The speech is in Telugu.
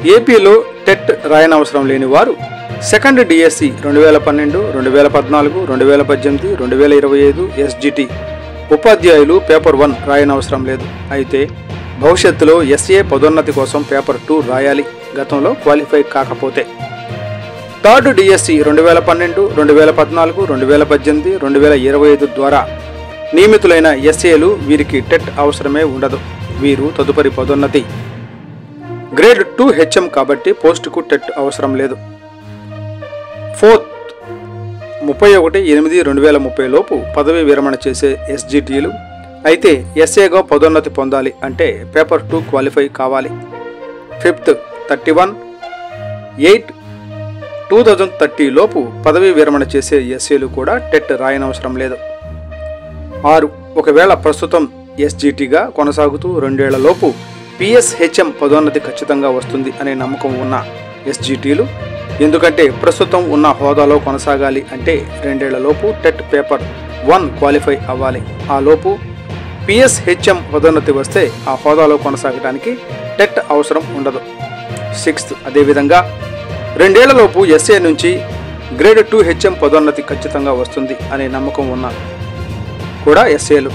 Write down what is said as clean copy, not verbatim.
ఏపీలో టెట్ రాయనవసరం లేని వారు సెకండ్ డిఎస్సి 2012, 2014, 2018, 2025 ఎస్జిటి ఉపాధ్యాయులు పేపర్ 1 రాయనవసరం లేదు. అయితే భవిష్యత్తులో ఎస్ఏ పదోన్నతి కోసం పేపర్ 2 రాయాలి గతంలో క్వాలిఫై కాకపోతే. థర్డ్ డిఎస్సి 2012, 2014, 2018, 2025 ద్వారా నియమితులైన ఎస్ఏలు వీరికి టెట్ అవసరమే ఉండదు. వీరు తదుపరి పదోన్నతి గ్రేడ్ 2 హెచ్ఎం కాబట్టి పోస్టుకు టెట్ అవసరం లేదు. ఫోర్త్ 31/8/2030 లోపు పదవీ విరమణ చేసే ఎస్జిటిలు అయితే ఎస్ఏగా పదోన్నతి పొందాలి అంటే పేపర్ 2 క్వాలిఫై కావాలి. ఫిఫ్త్ 31/8/2030 లోపు పదవీ విరమణ చేసే ఎస్ఏలు కూడా టెట్ రాయనవసరం లేదు. 6 ఒకవేళ ప్రస్తుతం ఎస్జిటిగా కొనసాగుతూ 2 ఏళ్ల లోపు పిఎస్హెచ్ఎం పదోన్నతి ఖచ్చితంగా వస్తుంది అనే నమ్మకం ఉన్న ఎస్జిటిలు, ఎందుకంటే ప్రస్తుతం ఉన్న హోదాలో కొనసాగాలి అంటే 2 ఏళ్ల లోపు టెట్ పేపర్ 1 క్వాలిఫై అవ్వాలి. ఆ లోపు పిఎస్హెచ్ఎం పదోన్నతి వస్తే ఆ హోదాలో కొనసాగడానికి టెట్ అవసరం ఉండదు. 6 అదేవిధంగా 2 ఏళ్లలోపు ఎస్ఏ నుంచి గ్రేడ్ 2 హెచ్ఎం పదోన్నతి ఖచ్చితంగా వస్తుంది అనే నమ్మకం ఉన్న కూడా ఎస్ఏలు